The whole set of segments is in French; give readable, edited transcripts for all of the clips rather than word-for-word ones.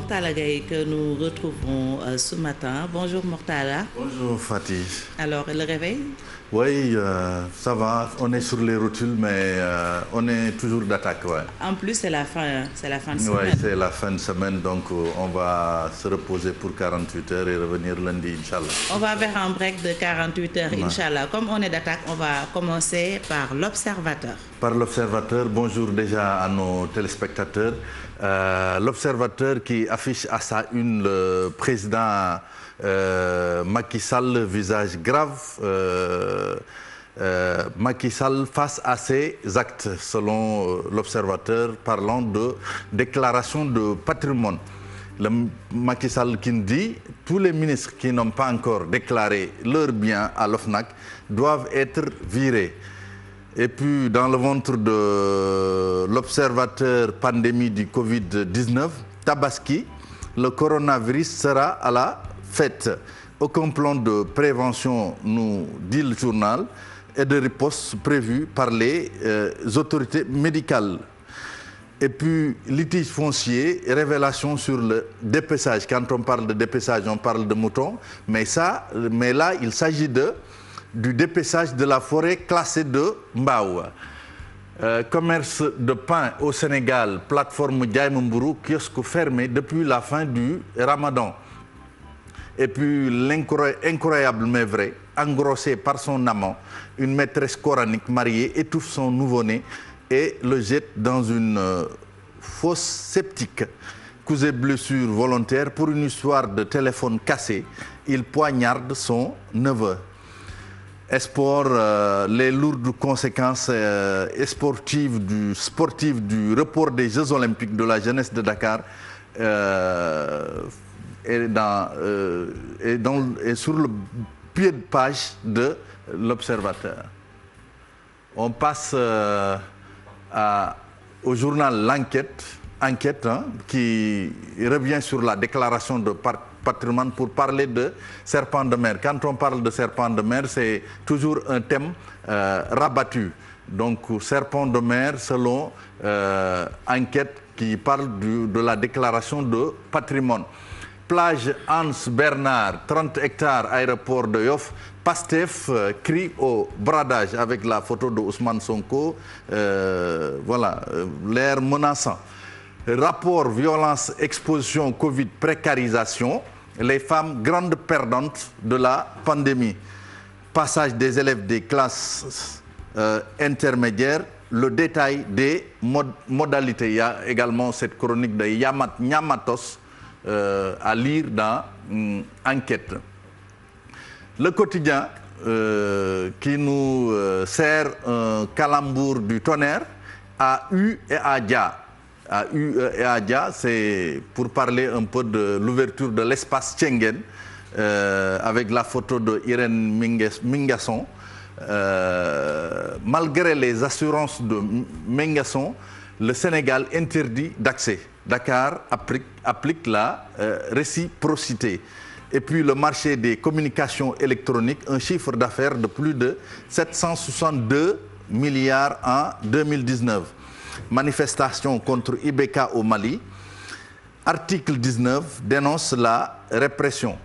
Mortala Gaye que nous retrouvons ce matin. Bonjour Mortala. Bonjour Fatih. Alors, le réveil? Oui, ça va. On est sur les rotules, mais on est toujours d'attaque. Ouais. En plus, c'est la fin de semaine. Oui, c'est la fin de semaine, donc on va se reposer pour 48 heures et revenir lundi, Inch'Allah. On va faire un break de 48 heures, Inch'Allah. Comme on est d'attaque, on va commencer par l'Observateur. Par l'Observateur, bonjour déjà à nos téléspectateurs. L'Observateur qui affiche à sa une le président Macky Sall, visage grave. Macky Sall face à ses actes, selon l'Observateur, parlant de déclaration de patrimoine. Le Macky Sall qui dit tous les ministres qui n'ont pas encore déclaré leurs biens à l'OFNAC doivent être virés. Et puis, dans le ventre de l'Observateur pandémie du Covid-19, Tabaski, le coronavirus sera à la fête. Aucun plan de prévention, nous dit le journal, et de riposte prévu par les autorités médicales. Et puis, litige foncier, révélation sur le dépeçage. Quand on parle de dépeçage, on parle de moutons. Mais là, il s'agit du dépeçage de la forêt classée de Mbao. Commerce de pain au Sénégal, plateforme Diaymembourou, kiosque fermé depuis la fin du Ramadan. Et puis l'incroyable mais vrai, engrossé par son amant, une maîtresse coranique mariée étouffe son nouveau-né et le jette dans une fosse septique. Coups et blessures volontaires pour une histoire de téléphone cassé, il poignarde son neveu. Sport, les lourdes conséquences sportives du report des Jeux Olympiques de la jeunesse de Dakar et sur le pied de page de l'Observateur. On passe au journal L'Enquête, qui revient sur la déclaration de patrimoine pour parler de serpent de mer. Quand on parle de serpent de mer, c'est toujours un thème rabattu. Donc, serpent de mer selon Enquête qui parle de la déclaration de patrimoine. Plage Hans Bernard, 30 hectares, aéroport de Yoff. Pastef crie au bradage avec la photo de Ousmane Sonko. Voilà, l'air menaçant. Rapport violence, exposition, Covid, précarisation. Les femmes grandes perdantes de la pandémie. Passage des élèves des classes intermédiaires. Le détail des modalités. Il y a également cette chronique de Nyamatos à lire dans Enquête. Le quotidien qui nous sert un calembour du tonnerre à U et à Dia. À U et à Dia, c'est pour parler un peu de l'ouverture de l'espace Schengen avec la photo de Irène Mingasson. Malgré les assurances de Mingasson, le Sénégal interdit d'accès. Dakar applique la réciprocité. Et puis le marché des communications électroniques, un chiffre d'affaires de plus de 762 milliards en 2019. Manifestation contre Ibeka au Mali. Article 19 dénonce la répression.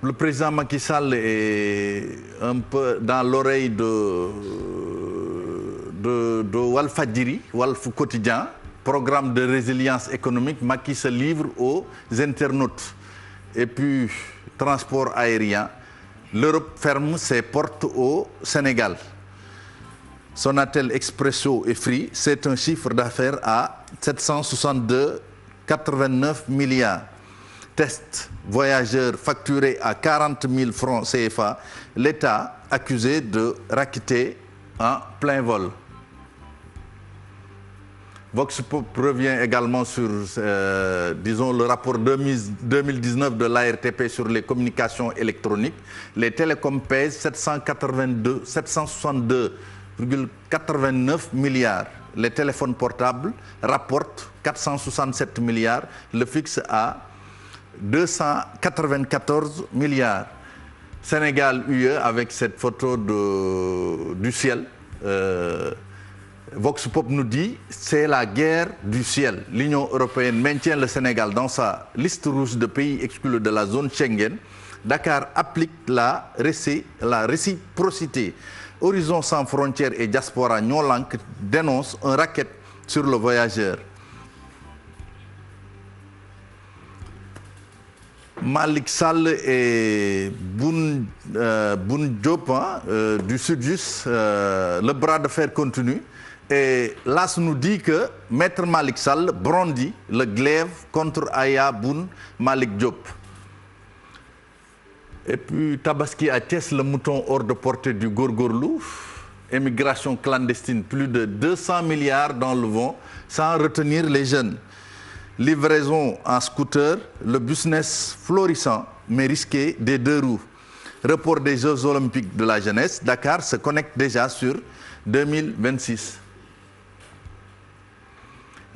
Le président Macky Sall est un peu dans l'oreille de Walfadjri, Walf Quotidien, programme de résilience économique. Macky se livre aux internautes. Et puis, transport aérien. L'Europe ferme ses portes au Sénégal. Sonatel, Expresso et Free, c'est un chiffre d'affaires à 762,89 milliards. Test voyageurs facturés à 40 000 francs CFA. L'État accusé de racketter en plein vol. Vox Pop revient également sur, disons, le rapport 2019 de l'ARTP sur les communications électroniques. Les télécoms pèsent 762,89 milliards. Les téléphones portables rapportent 467 milliards. Le fixe à 294 milliards. Sénégal UE avec cette photo du ciel. Vox Pop nous dit c'est la guerre du ciel. L'Union européenne maintient le Sénégal dans sa liste rouge de pays exclus de la zone Schengen. Dakar applique la réciprocité. Horizon sans frontières et diaspora Nyolank dénonce un racket sur le voyageur. Malik Sall et Boun Diop du Sud-Just, le bras de fer continue. Et l'AS nous dit que Maître Malik Sall brandit le glaive contre Aya Boun Malik Diop. Et puis Tabaski à Thiès, le mouton hors de portée du Gorgorlou. Émigration clandestine, plus de 200 milliards dans le vent, sans retenir les jeunes. Livraison en scooter, le business florissant, mais risqué des deux roues. Report des Jeux Olympiques de la jeunesse, Dakar se connecte déjà sur 2026.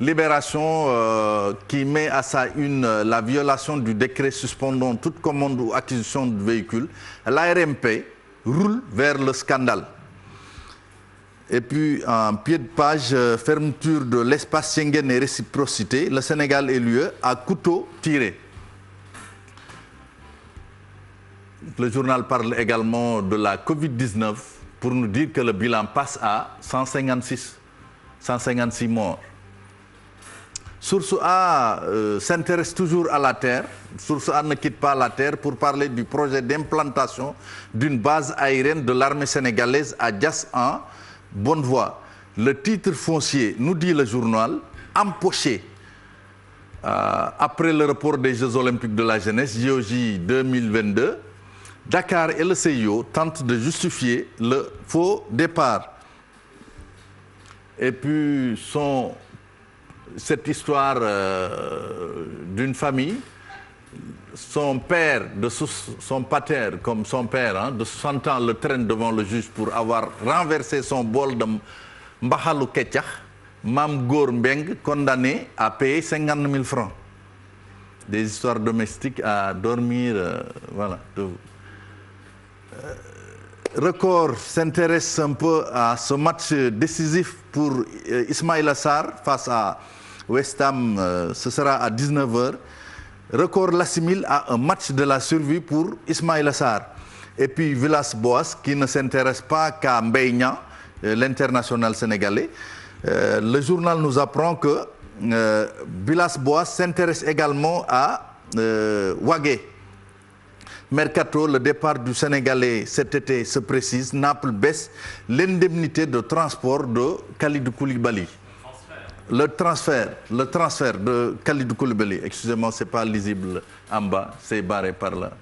Libération qui met à sa une la violation du décret suspendant toute commande ou acquisition de véhicules. L'ARMP roule vers le scandale. Et puis, en pied de page, fermeture de l'espace Schengen et réciprocité, le Sénégal et l'UE à couteau tiré. Le journal parle également de la Covid-19 pour nous dire que le bilan passe à 156 morts. Source A s'intéresse toujours à la Terre. Source A ne quitte pas la Terre pour parler du projet d'implantation d'une base aérienne de l'armée sénégalaise à Diass en bonne voie. Le titre foncier, nous dit le journal, empoché. Après le report des Jeux Olympiques de la jeunesse, JOJ 2022, Dakar et le CIO tentent de justifier le faux départ. Et puis, cette histoire d'une famille, son père, son pater, comme son père, de 60 ans, le traîne devant le juge pour avoir renversé son bol de Mbahalou Ketchak. Mam Gour Mbeng, condamné à payer 50 000 francs. Des histoires domestiques à dormir, voilà. Record s'intéresse un peu à ce match décisif pour Ismaïla Sarr face à West Ham, ce sera à 19h. Record l'assimile à un match de la survie pour Ismaïla Sarr. Et puis Villas-Boas qui ne s'intéresse pas qu'à Mbeigna, l'international sénégalais. Le journal nous apprend que Villas-Boas s'intéresse également à Wagué. Mercato, le départ du Sénégalais cet été se précise. Naples baisse l'indemnité de transport de Kalidou Koulibaly. Le transfert de Kalidou Koulibaly, excusez-moi, c'est pas lisible en bas, c'est barré par là.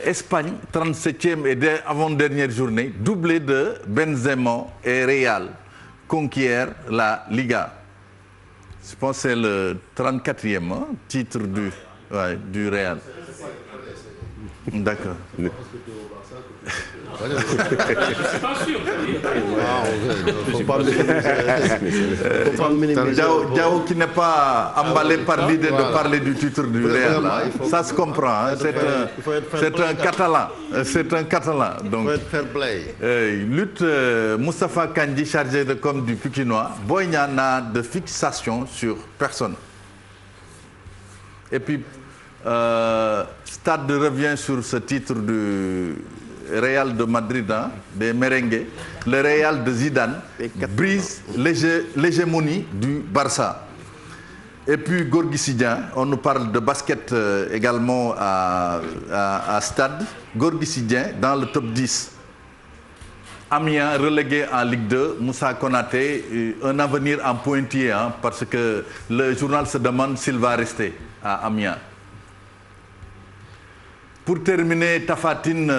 Espagne, 37e et avant-dernière journée, doublé de Benzema et Real, conquiert la Liga. Je pense que c'est le 34e titre du Real. D'accord. Diao qui n'est pas emballé par l'idée de parler du titre du Real. Ça se comprend. C'est un Catalan. C'est un Catalan. Donc, lutte Moustapha Kandji chargé de com du Pikinois. Boigna n'a de fixation sur personne. Et puis, Stade revient sur ce titre du Real de Madrid, des merengues. Le Real de Zidane brise l'hégémonie du Barça. Et puis Gorgui Sidien, on nous parle de basket également à Stade. Gorgui Sidien dans le top 10. Amiens relégué en Ligue 2, Moussa Konaté, un avenir en pointillé, parce que le journal se demande s'il va rester à Amiens. Pour terminer, Tafatine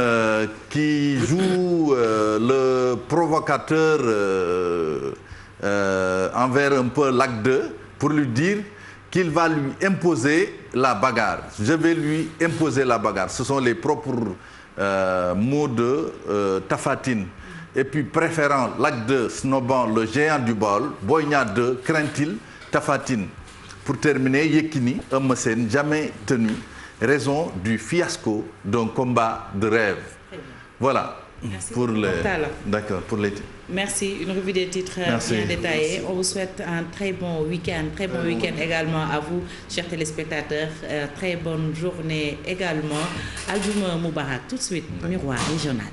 qui joue le provocateur envers un peu l'acte 2 pour lui dire qu'il va lui imposer la bagarre. Je vais lui imposer la bagarre. Ce sont les propres mots de Tafatine. Et puis préférant l'acte 2, snobant le géant du bol, Boigna 2, craint-il Tafatine. Pour terminer, Yekini, Eumeu Sène, jamais tenu. Raison du fiasco d'un combat de rêve. Voilà. pour les d'accord pour les. Merci, une revue des titres bien détaillée. On vous souhaite un très bon week-end, également à vous, chers téléspectateurs. Très bonne journée également. Aljuma Moubarak, tout de suite, Miroir Régional.